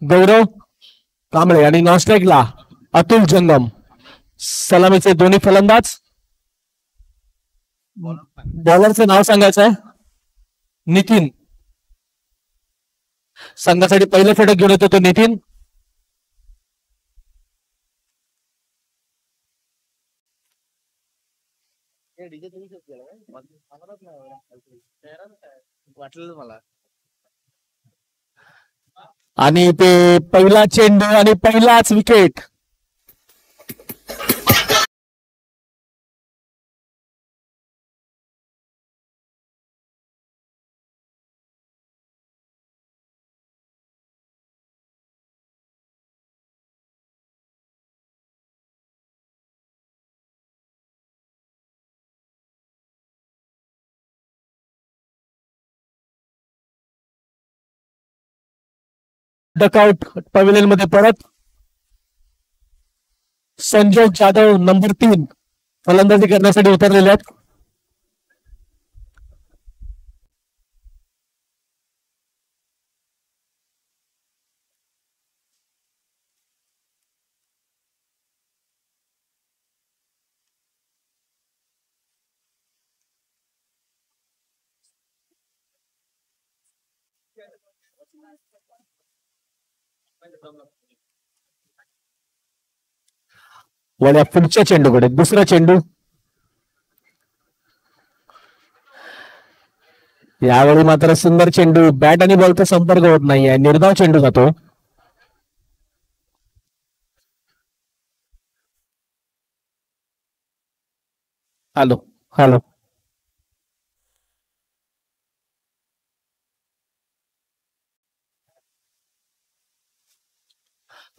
गौरव कांबळे आणि नॉनस्ट्राईकला अतुल जंगम. सलामीचे दोन्ही फलंदाज. बॉलरचं नाव सांगायचं आहे नितीन. संघासाठी पहिलं फटक घेऊन येतो तो नितीन. वाटलं मला. आणि ते पहिला चेंडू आणि पहिलाच विकेट. डकआउट पवेलियन मध्ये परत. संजय जाधव नंबर 3 फलंदाजी करण्यासाठी उतरलेले आहेत. वळ्या पुढच्या चेंडूकडे दुसरा चेंडू. यावेळी मात्र सुंदर चेंडू. बॅट आणि बॉलचा संपर्क होत नाहीये. निर्धाव चेंडू जातो. Hello hello.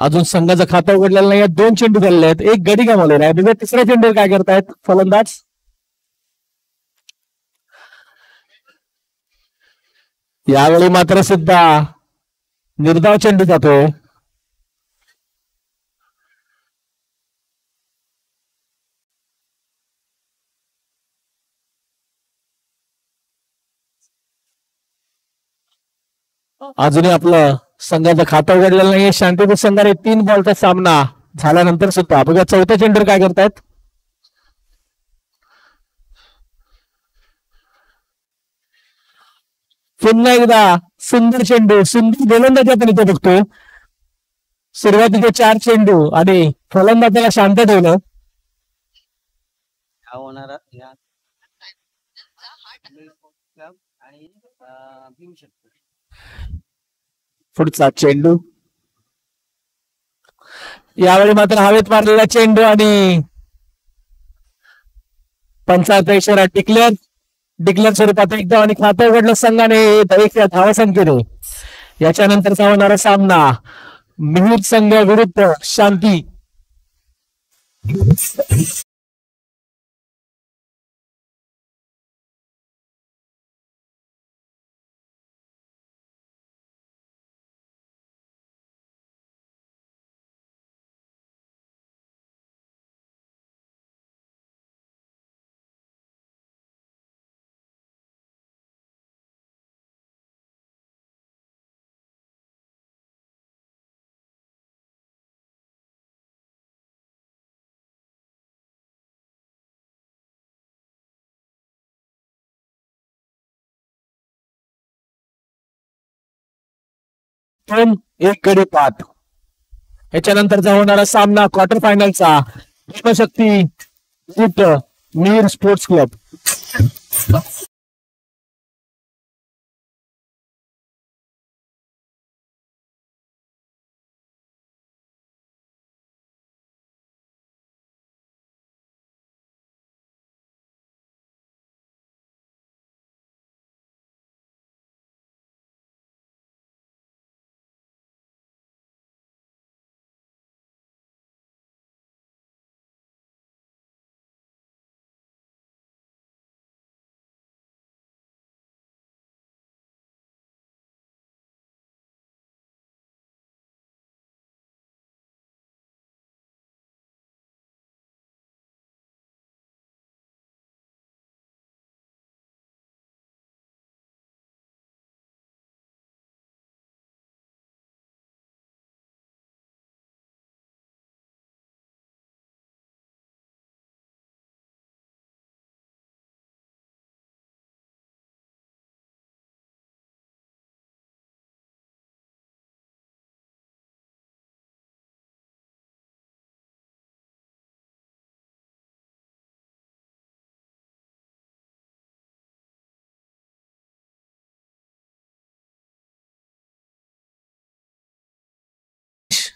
अजून संघाचं खातं उघडलेलं नाही. 2 चेंडू झालेले आहेत. एक गडी गमावलेला आहे. म्हणजे तिसऱ्या चेंडूवर काय करतायत फलंदाज. यावेळी मात्र सुद्धा निर्धाव चेंडू जातोय. अजूनही आपलं संघाचं खातं उघडलेलं नाहीये. शांतीपूर संघाने 3 बॉलचा सामना झाल्यानंतर सुद्धा बघा चौथ्या चेंडूवर काय करतायत. पुन्हा एकदा सुंदर चेंडू. सुंदर गोलंदाजी आपण इथे बघतोय. सुरुवातीचे 4 चेंडू आणि फलंदाजाला शांत ठेवलं. होणार पुढचा चेंडू. यावेळी मात्र हवेत मारलेला चेंडू आणि पंचाचा इशारा. डिक्लेअर स्वरूपात एकदा आणि खातं उघडलं संघाने धावसंख्येने. याच्यानंतरचा होणारा सामना मिहिर संघ विरुद्ध शांती. एक गडी पाठ. याच्यानंतरचा होणारा सामना क्वार्टर फायनलचा भीमशक्ती विरुद्ध मीर स्पोर्ट्स क्लब.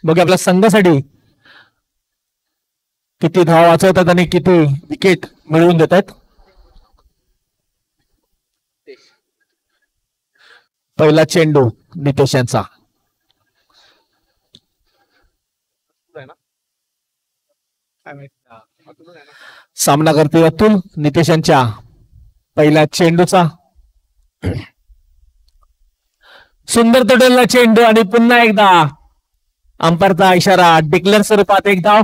बघा आपल्या संघासाठी किती धाव वाचवतात आणि किती विकेट मिळवून देतात. पहिला चेंडू नितेश यांचा. सामना करते अतुल नितेश यांच्या पहिल्या चेंडूचा. सुंदर तोडलेला चेंडू आणि पुन्हा एकदा अंपायरचा इशारा. डिक्लेअर स्वरूपात एक धाव.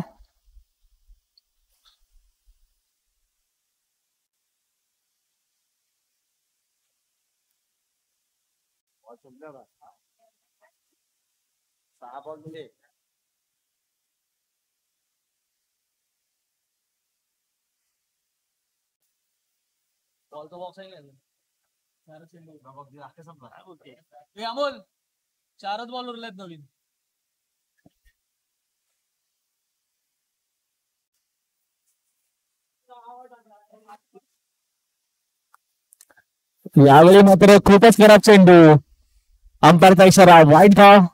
अमोल 4च बॉल उरलेत नवीन. यावेळी मात्र खूपच खराब चेंडू. अंपायरचा इशारा वाईट धाव.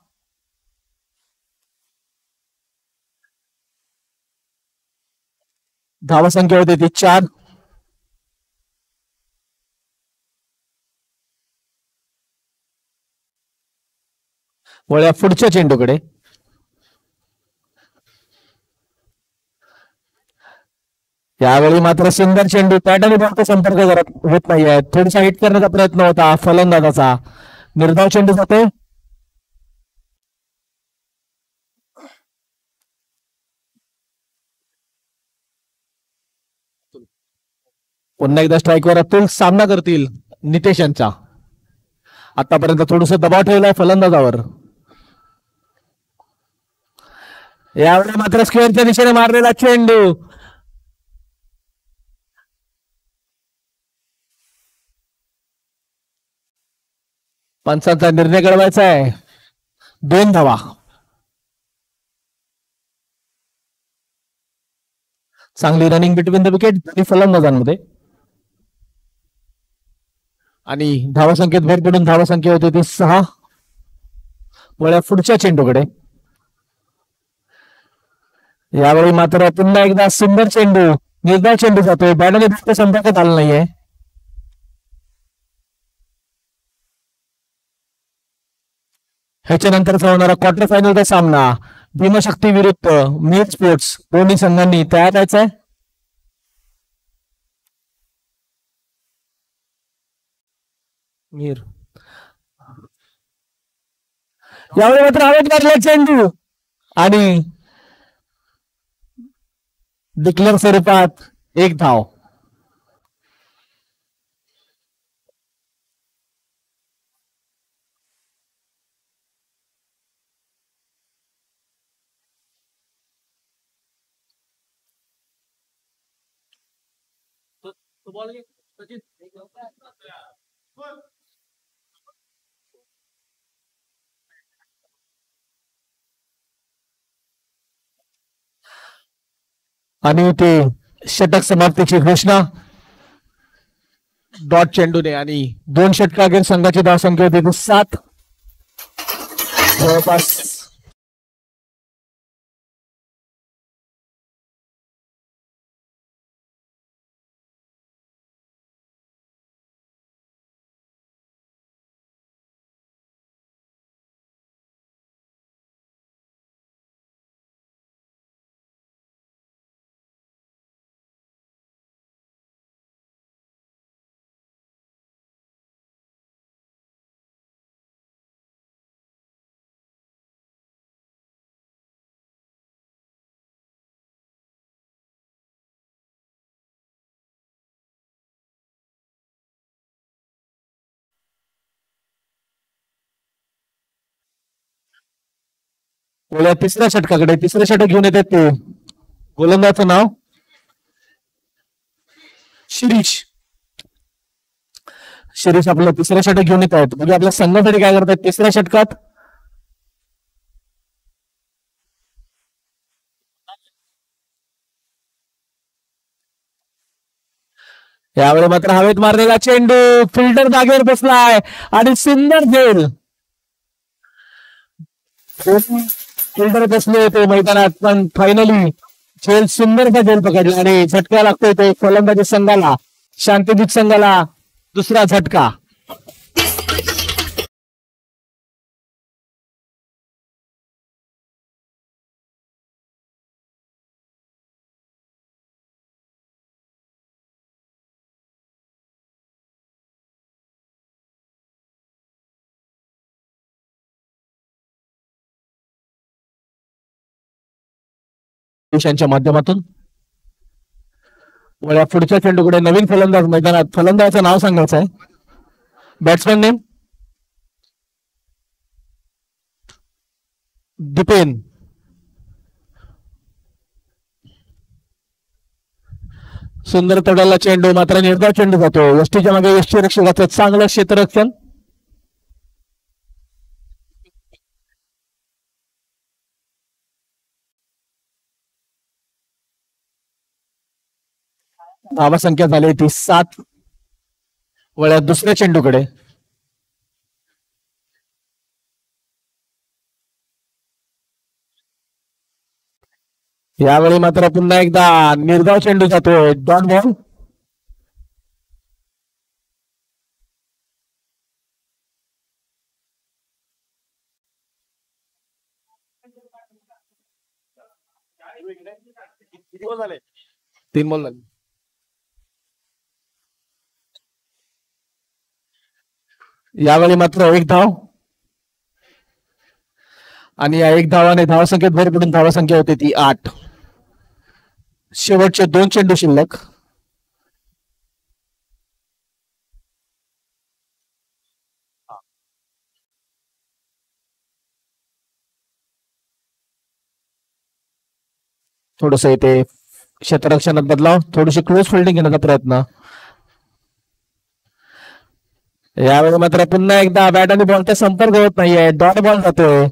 धावसंख्या होती ती 4. वळ्या पुढच्या चेंडूकडे. यावेळी मात्र सुंदर चेंडू. पॅट आणि बॉलचा संपर्क होत नाहीये. थोडासा हिट करण्याचा प्रयत्न होता फलंदाजाचा. निर्धाव चेंडू जाते. पुन्हा एकदा स्ट्राईकवर अतुल. सामना करतील नितेश यांचा. आतापर्यंत थोडस दबाव ठेवलाय फलंदाजावर. यावेळी मात्र स्क्वेअरच्या दिशेने मारलेला चेंडू. पंचांचा निर्णय घडवायचा आहे. 2 धावा. चांगली रनिंग बिटवीन द विकेट दोन्ही फलंदाजांमध्ये. आणि धावसंख्येत भर पडून धावसंख्या होती ती 6. वळ्या पुढच्या चेंडूकडे. यावेळी मात्र पुन्हा एकदा सुंदर चेंडू. निर्धाव चेंडू जातोय. बॅटने फक्त संपर्कात आला नाहीये. ह्याच्यानंतरचा होणारा क्वार्टर फायनलचा सामना भीमशक्ती विरुद्ध मिर स्पोर्ट्स. दोन्ही संघांनी तयार राहायचंय. मीर यावेळी मात्र हवेत मारला चेंडू आणि डिक्लेअर स्वरूपात एक धाव. आणि ते षटक समाप्तीची घोषणा डॉट चेंडूने. आणि 2 षटकाखेर संघाची धावसंख्या होती 7. जवळपास तिसऱ्या षटकाकडे. तिसरं षटक घेऊन येतात ते. गोलंदाजाचं नाव शिरीष. शिरीष आपलं तिसरं षटक घेऊन येत आहेत. म्हणजे आपल्या संघासाठी काय करतात तिसऱ्या षटकात. यावेळी मात्र हवेत मारलेला चेंडू. फिल्डर जागेवर बसलाय आणि सुंदर झेल. फिल्डर बसले होते मैदानात, पण फायनली झेल सुंदरसा झेल पकडला आणि झटका लागतोय तो फलंदाजी संघाला, शांतिदूत संघाला दुसरा झटका. यांच्या माध्यमातून वळ्या पुढच्या चेंडूकडे नवीन फलंदाज मैदानात. फलंदाजाचं नाव सांगायचं आहे, बॅट्समॅन नेम दिपेन. सुंदर तडाला चेंडू, मात्र निर्धाव चेंडू जातो. यष्टीच्या मागे यष्टी रक्षकाचं चांगलं क्षेत्ररक्षण. धावा संख्या झाली ती 7. वळ्यात दुसऱ्या चेंडूकडे यावेळी मात्र पुन्हा एकदा निर्धाव चेंडू जातोय. Dot ball. तीन बॉल झाले. यावेळी मात्र एक धाव आणि या एक धावाने धावसंख्येत भर पडून धावसंख्या होती ती 8. शेवटचे 2 चेंडू शिल्लक. थोडस इथे क्षेत्ररक्षणात बदलाव, थोडीशी क्लोज फिल्डिंग घेण्याचा प्रयत्न. यावेळी मात्र पुन्हा एकदा बॅट आणि बॉलचा संपर्क होत नाहीये. डॉट बॉल जातोय.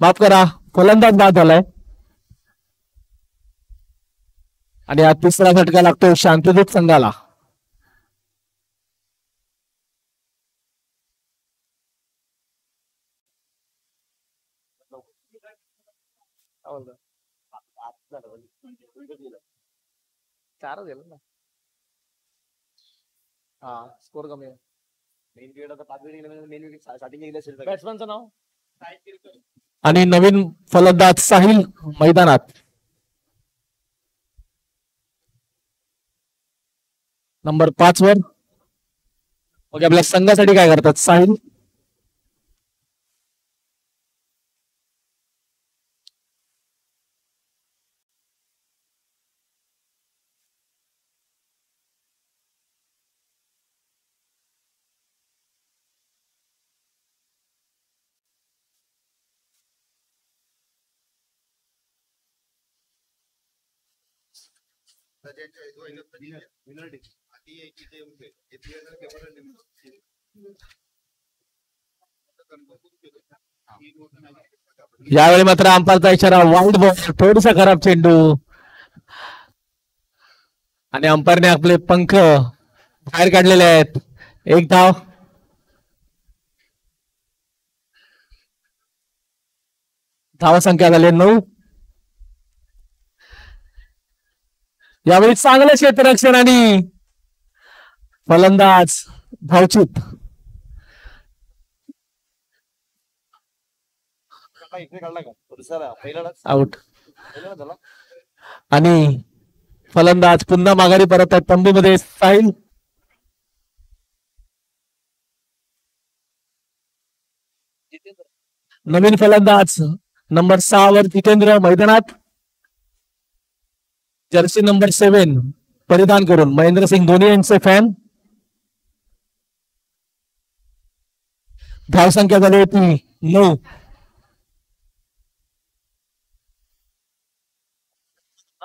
माफ करा, फलंदाज बाद झालाय आणि हा तिसरा झटका लागतोय शांतिदूत संघाला. स्कोर कमी आहे. बॅट्समॅनचं नाव आणि नवीन फलंदाज साहिल मैदानात. नंबर 5 वर. ओके, आपल्या संघासाठी काय करतात साहिल? यावेळी मात्र अंपायरचा इशारा, वाईड बॉल. थोडासा खराब चेंडू आणि अंपायरने आपले पंख बाहेर काढलेले आहेत. एक धाव. धावा संख्या झाली 9. यावेळी चांगलं क्षेत्ररक्षण आणि फलंदाज धावचूक. आउट आणि फलंदाज पुन्हा माघारी परत आहेत तंबूमध्ये. साहिल नवीन फलंदाज नंबर 6 वर जितेंद्र मैदानात. जर्सी नंबर 7 परिधान करून महेंद्रसिंग धोनी यांचे फॅन. धावसंख्या झाली होती 9.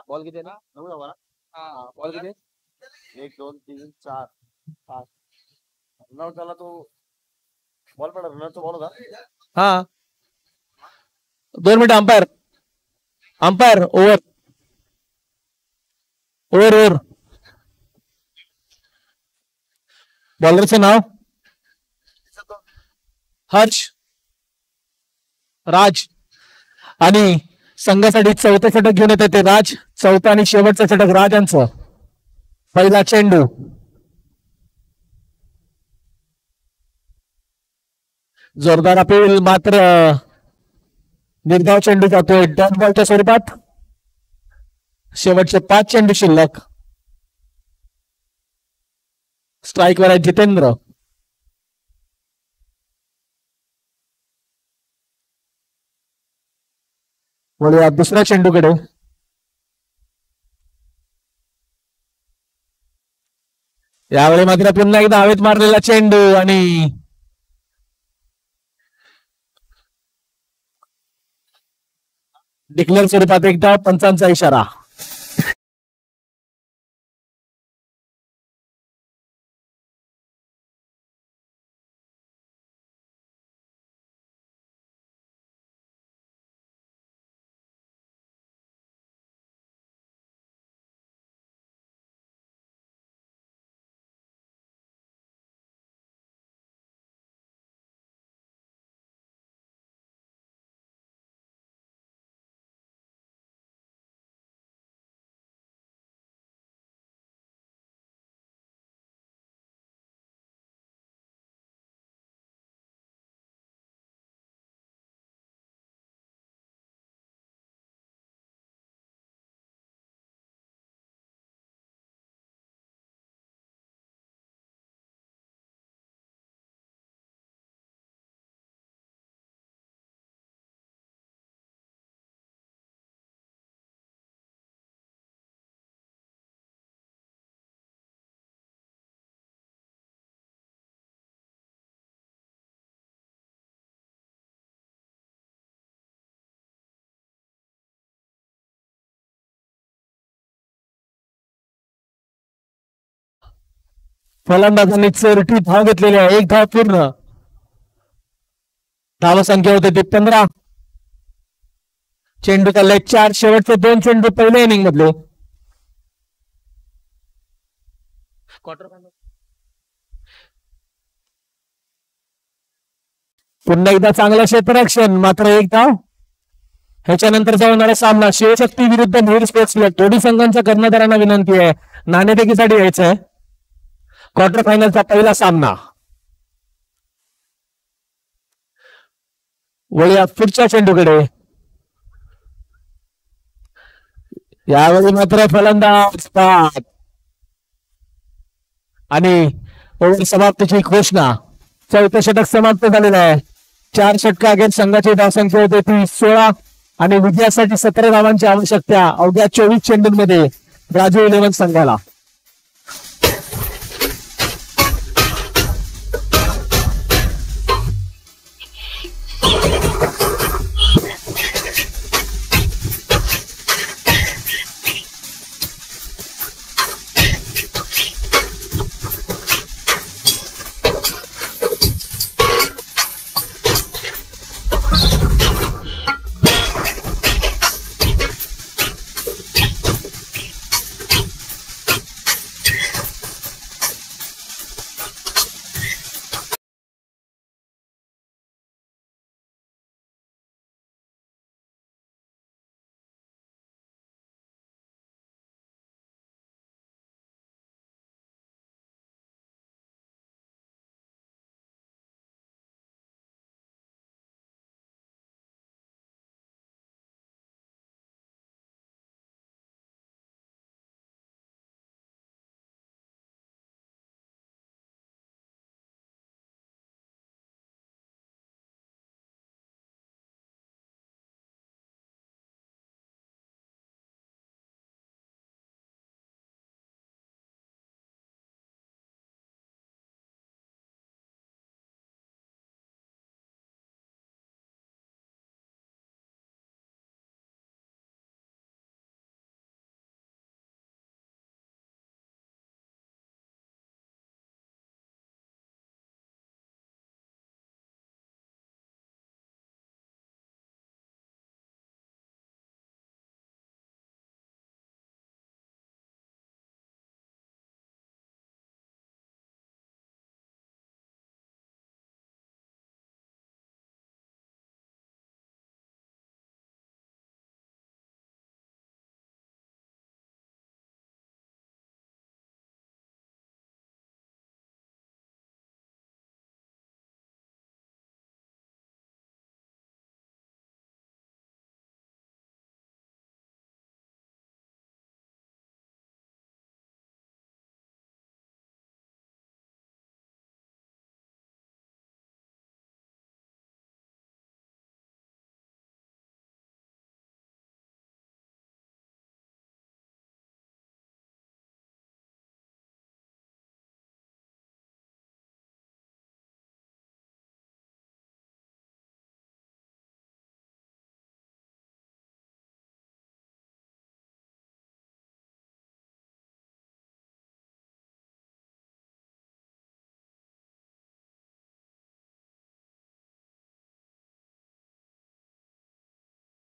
बॉल किती ना? 9 बॉल किती? 1 2 3 4 5 9 झाला तो बॉल पडला. रनरचा बॉल होता. हा 2 मिनिट. Umpire over over. बॉलरचं नाव हर्ष. राज आणि संघासाठी चौथं षटक घेऊन येते ते राज. चौथा आणि शेवटचं षटक राज यांचं. पहिला चेंडू जोरदार अपील, मात्र निर्धाव चेंडू जातोय डॉट बॉलच्या स्वरूपात. शेवटचे 5 चेंडू शिल्लक. स्ट्राईक वर आहे जितेंद्र. वळूया दुसऱ्या चेंडूकडे. यावेळी मात्र पुन्हा एकदा हवेत मारलेला चेंडू आणि डिक्लेअर स्वरूपात एकदा पंचांचा इशारा. फलंदाजांनी चोरटी धाव घेतलेली आहे. 1 धाव पूर्ण. धाव संख्या होते ते 15. चेंडू चाललाय 4. शेवटचे 2 चेंडू पहिल्या इनिंग मधले. Quarter final. पुन्हा एकदा चांगलं क्षेत्ररक्षण, मात्र 1 धाव. ह्याच्यानंतरचा होणारा सामना शिवशक्ती विरुद्ध नेहरू स्पोर्ट्स क्लब. दोन्ही संघांच्या कर्णधारांना विनंती आहे नाणेफेकीसाठी यायचं आहे. क्वार्टर फायनलचा पहिला सामना. वळूया पुढच्या चेंडूकडे. यावेळी मात्र फलंदाज बाद आणि ओव्हर समाप्तीची घोषणा. चौथं षटक समाप्त झालेलं आहे. 4 षटका अगेन संघाची धावसंख्या होते ती 16 आणि विजयासाठी 17 धावांची आवश्यकता अवघ्या 24 चेंडूंमध्ये राजू 11 संघाला.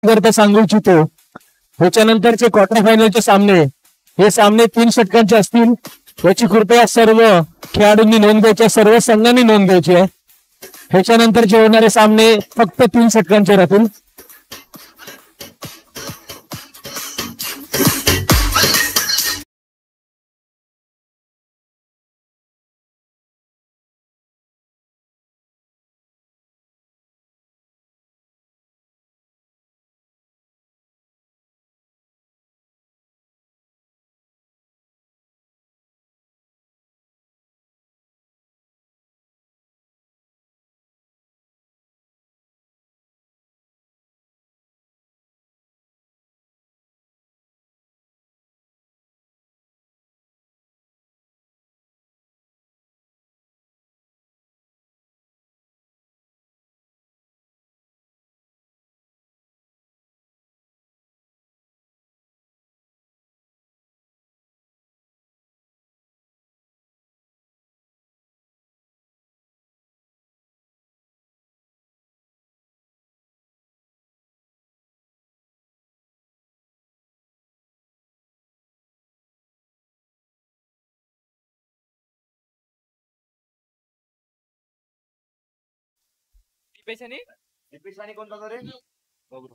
करता सांगू इच्छितो ह्याच्यानंतरचे क्वार्टर फायनलचे सामने हे सामने 3 षटकांचे असतील. याची कृपया सर्व खेळाडूंनी नोंद घ्यायची आहे, सर्व संघांनी नोंद घ्यायची आहे. ह्याच्यानंतरचे होणारे सामने फक्त 3 षटकांचे राहतील.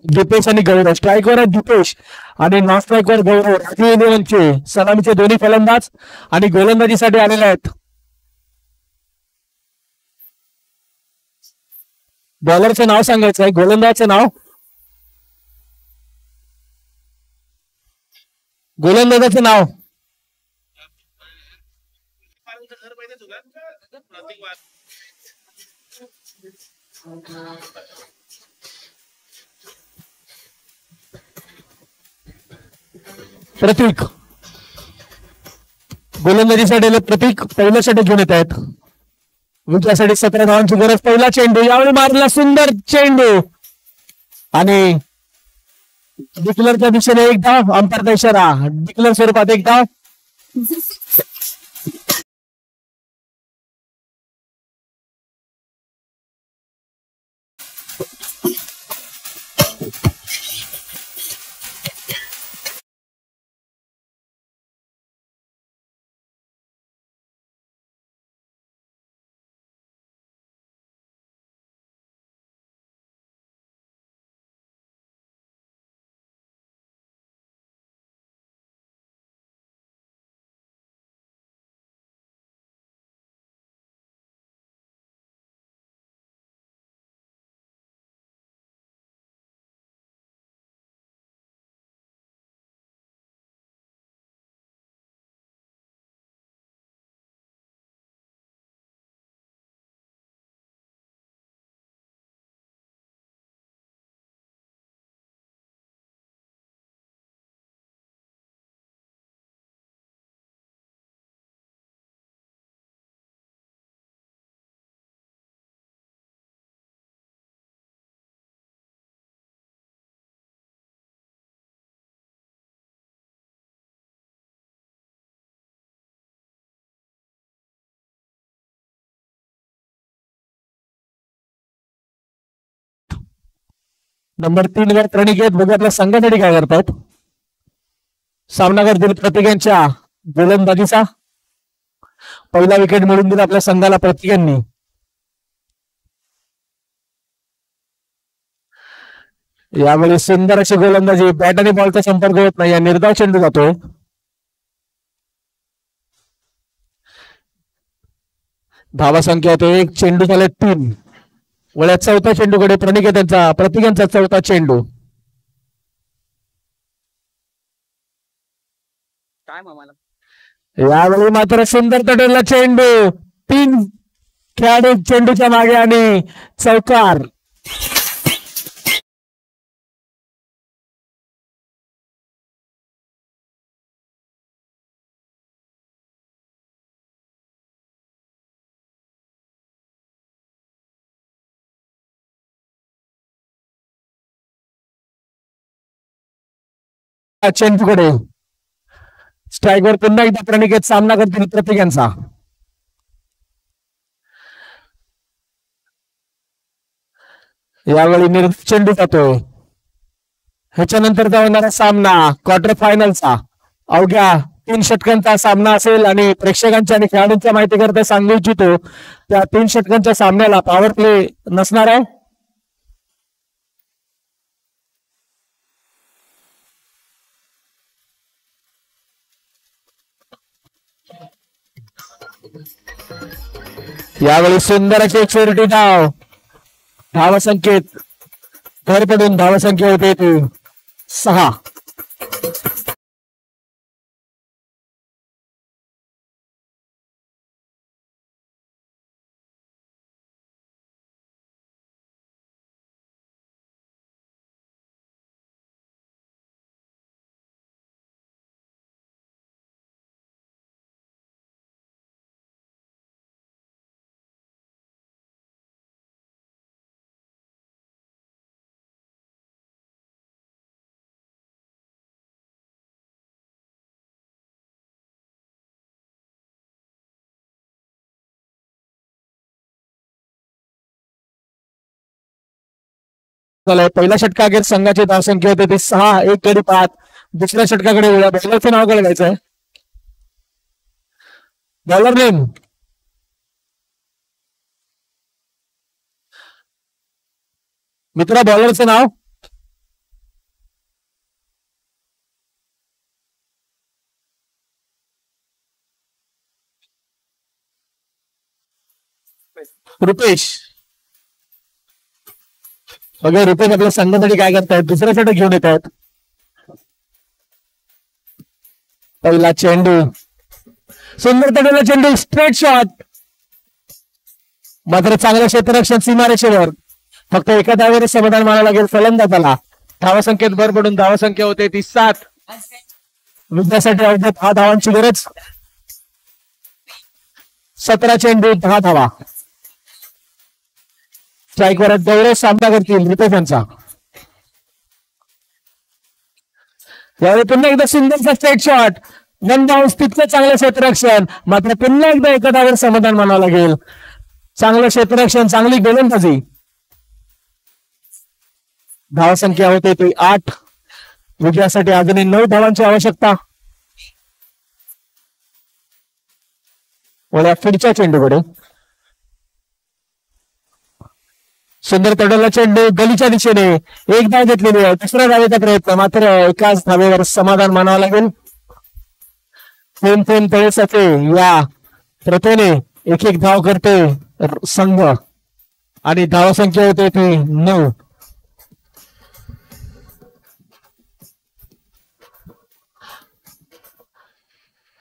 दीपेश आणि गौरव स्ट्राईकवर आहे दीपेश आणि नॉन स्ट्राईकवर गौरव. राखीव इलेव्हनचे सलामीचे दोन्ही फलंदाज आणि गोलंदाजीसाठी आलेले आहेत. बॉलरचं नाव सांगायचं आहे, गोलंदाजचं नाव, गोलंदाजाचं नाव. प्रतीक. गोलंदाजीसाठी प्रतीक पहिलं षटक घेऊन येत आहेत. विजयासाठी 17 धावांची गरज. पहिला चेंडू यावेळी मारला, सुंदर चेंडू आणि डिक्लरच्या दिशेने एक धाव. अंपायरचा इशारा, डिक्लर स्वरूपात एक धाव. नंबर 3 वर प्रणिकेत बघितलं संघासाठी काय करतात. सामना करतील प्रत्येकांच्या गोलंदाजीचा. पहिला विकेट मिळून दिला आपल्या संघाला प्रत्येकांनी. यावेळी सुंदर अशी गोलंदाजी, बॅट आणि बॉलचा संपर्क होत नाही, या निर्धाव चेंडू जातोय. धावा संख्या होते 1, चेंडू झाले 3. वळ्या चौथा चेंडूकडे प्रणिकेतांचा प्रत्येकांचा चौथा चेंडू. यावेळी मात्र सुंदर तटलेला चेंडू, 3 खेळाडू चेंडूच्या मागे आणि चौकार. चेंडूकडे स्ट्राईकवर पुन्हा एकदा प्रणिकेत सामना करतील प्रत्येकांचा. यावेळी चेंडू जातोय. ह्याच्यानंतरचा होणारा सामना क्वार्टर फायनलचा अवघ्या 3 षटकांचा सामना असेल आणि प्रेक्षकांच्या आणि खेळाडूंच्या माहिती करता सांगू इच्छितो त्या 3 षटकांच्या सामन्याला पॉवर प्ले नसणार आहे. यावेळी सुंदर अशी एक शेवटी धावसंख्येत भर पडून धावसंख्या होते ती 6. पहिल्या षटकाखेर संघाची धावसंख्या होते ते 6. एक गडी 5. दुसऱ्या षटकाकडे बॉलरचं नाव कळवायचंय. बॉलर नेम मित्रा, बॉलरचं नाव रुपेश. बघा रुपेश आपल्या संघासाठी काय करतायत, दुसऱ्या षटक घेऊन येत आहेत. पहिला चेंडू, सुंदर तडलेला चेंडू, स्ट्रेट शॉट, मात्र चांगलं क्षेत्ररक्षण सीमारेषेवर. फक्त एका धावेवर समाधान मानावं लागेल फलंदाजाला. धावसंख्येत भर पडून धावसंख्या होते ती 7. विजयासाठी अवघ्या 10 धावांची गरज. 17 चेंडू 10 धावा. स्ट्राईकवर गौरव सामना करतील रिपेशांचा. यावेळी पुन्हा एकदा सुंदरचा स्ट्रेट शॉट, 1 बाउन्स, तिथलं चांगलं क्षेत्ररक्षण. मात्र पुन्हा एकदा एका धावेवर समाधान मानावं लागेल. चांगलं क्षेत्ररक्षण, चांगली गोलंदाजी. धावसंख्या होते ती 8. विजयासाठी अजूनही 9 धावांची आवश्यकता. वळ्या पुढच्या चेंडूकडे सुंदर तडवला चेंडू गलीच्या दिशेने. एक धाव घेतलेली आहे, दुसऱ्या धावेचा प्रयत्न. मात्र एकाच धावेवर समाधान मानावं लागेल. थेंब थेंब तळे साचे या प्रथेने एक एक धाव करते संघ आणि धावसंख्या होते ती 9.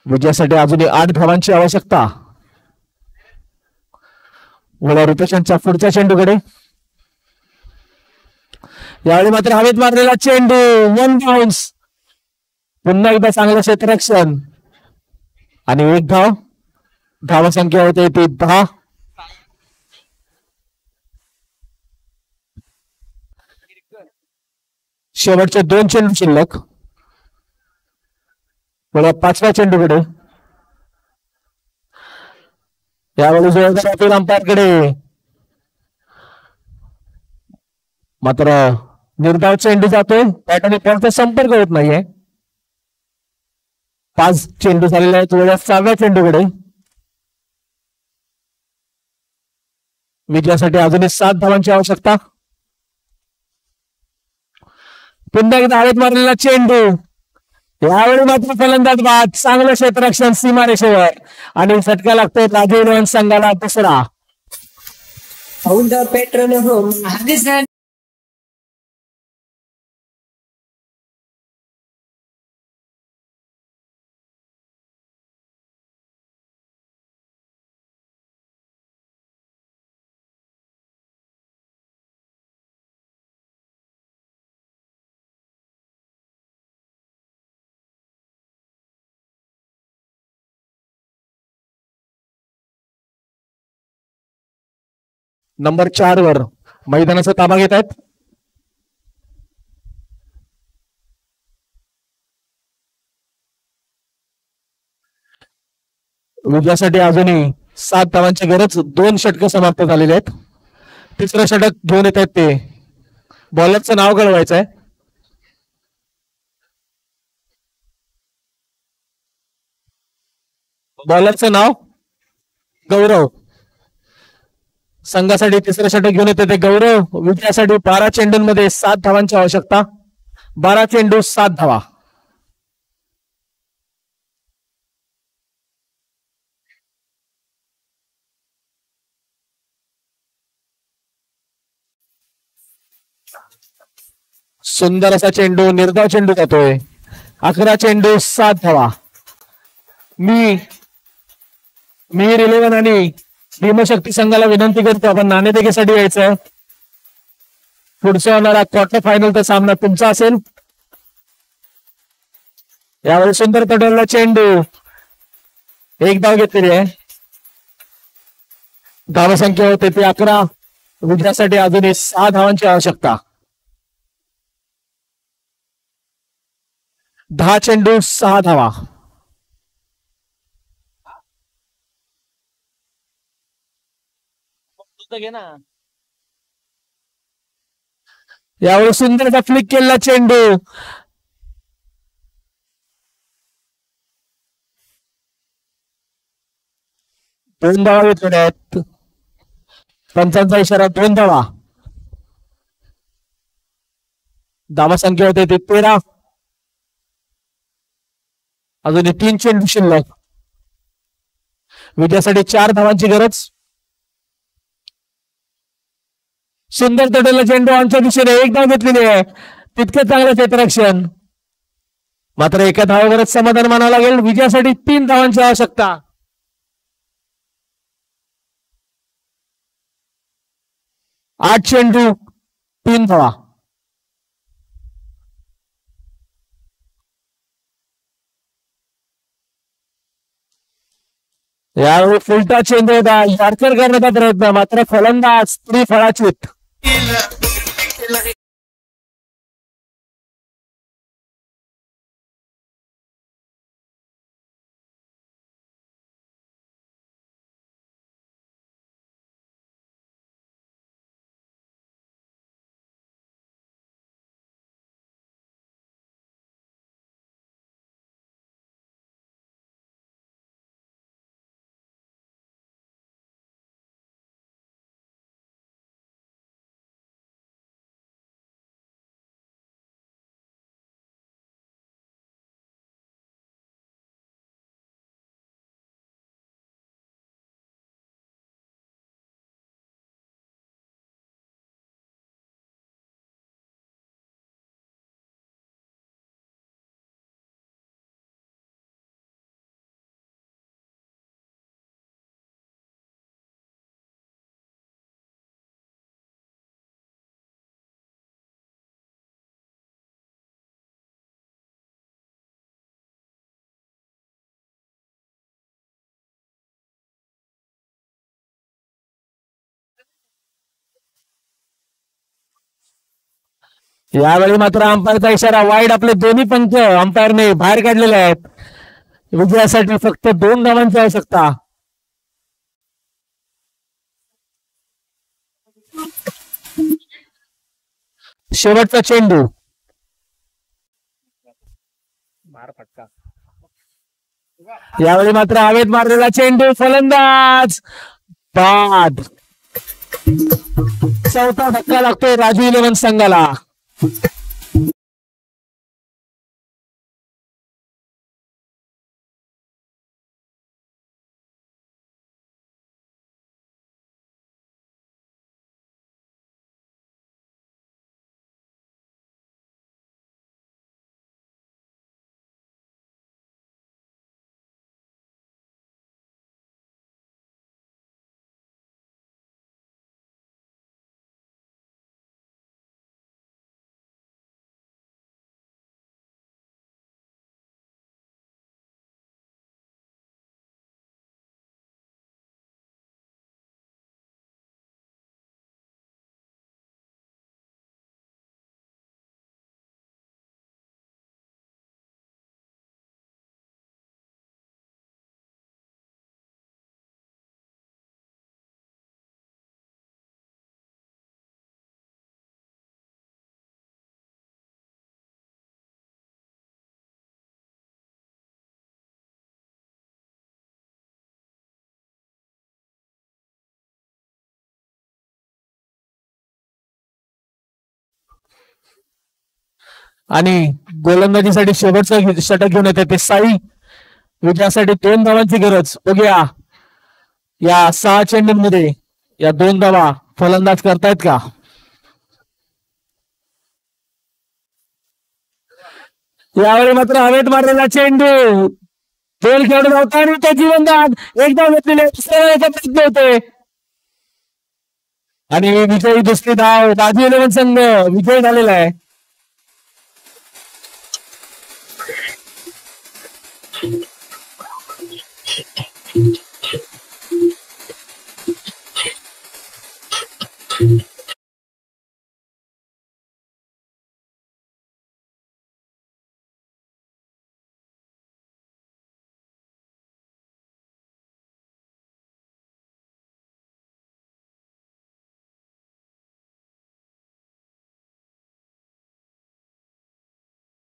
विजयासाठी अजूनही 8 धावांची आवश्यकता. वळ्या रुपेशांच्या पुढच्या चेंडूकडे यावेळी मात्र हवेत मारलेला चेंडू, 1 बाउन्स. पुन्हा एकदा चांगलं क्षेत्ररक्षण आणि 1 धाव. धावसंख्या होते ती 10. शेवटचे 2 चेंडू शिल्लक. वळ्या 5व्या चेंडूकडे यावेळी जोरदार अपील अंपायरकडे. मात्र निर्धाव चेंडू जातोय, बॅट आणि बॉलचा संपर्क होत नाहीये. 5 चेंडू झालेले आहेत. वळ्या 6व्या चेंडूकडे विजयासाठी अजूनही 7 धावांची आवश्यकता. पुन्हा एकदा हवेत मारलेला चेंडू. यावेळी मात्र फलंदाज बाद. चांगलं क्षेत्ररक्षण सीमारेषेवर आणि षटका लागतोय राजीव संघाला दुसरा. नंबर 4 वर मैदानाचा ताबा घेत आहेत. विजयासाठी अजूनही 7 धावांची गरज. 2 षटक समाप्त झालेले आहेत. तिसरं षटक घेऊन येत आहेत ते. बॉलरचं नाव कळवायचं आहे. बॉलरचं नाव गौरव. संघासाठी तिसरं षटक घेऊन येते ते गौरव. विजयासाठी 12 चेंडूंमध्ये 7 धावांची आवश्यकता. 12 चेंडू 7 धावा. सुंदर असा चेंडू, निर्धाव चेंडू जातोय. 11 चेंडू 7 धावा. मी मिहीर 11 आणि भीमशक्ती संघाला विनंती करतो आपण नाणेफेकीसाठी यायचं. पुढचा होणारा क्वार्टर फायनलचा सामना तुमचा असेल. यावेळी सुंदर तडवलेला चेंडू, एक धाव घेतलेली आहे. धावसंख्या होते ती 11. विजयासाठी अजूनही 6 धावांची आवश्यकता. 10 चेंडू 6 धावा. घे ना. यावेळी सुंदरचा फ्लिक केलेला चेंडू, दोन धावा घेतलेल्या आहेत. पंचांचा इशारा 2 धावा. धावा संख्या होते ती 13. अजूनही 3 चेंडू शिल्लक. विजयासाठी 4 धावांची गरज. सुंदर तडवलेला चेंडू आमच्या दिशेने, एक धाव घेतलेली आहे. तितके चांगलं क्षेत्ररक्षण. मात्र एका धावावरच समाधान मानावं लागेल. विजयासाठी 3 धावांची आवश्यकता. 8 चेंडू 3 धावा. यावेळी फुलटा चेंडू होता, यॉर्कर करण्याचा प्रयत्न, मात्र फलंदाज त्रिफळाचूत. यावेळी मात्र अंपायरचा इशारा वाईड. आपले दोन्ही पंच अंपायरने बाहेर काढलेले आहेत. विजयासाठी फक्त 2 धावांची आवश्यकता. शेवटचा चेंडू, मार फटका. यावेळी मात्र हवेत मारलेला चेंडू, फलंदाज बाद. चौथा धक्का लागतोय राजू 11 संघाला. आणि गोलंदाजीसाठी शेवटचं षटक घेऊन येते ते साई. विजयासाठी 2 धावांची गरज. बघूया या 6 चेंडूंमध्ये या 2 धावा फलंदाज करतायत का. यावेळी मात्र हवेत मारलेला चेंडू दोन खेळाडू धावतात आणि ते जीवनदान एकदा घेतलेले प्रयत्न होते आणि विजयी दुसरी धाव. राजू 11 संघ विजयी झालेला आहे.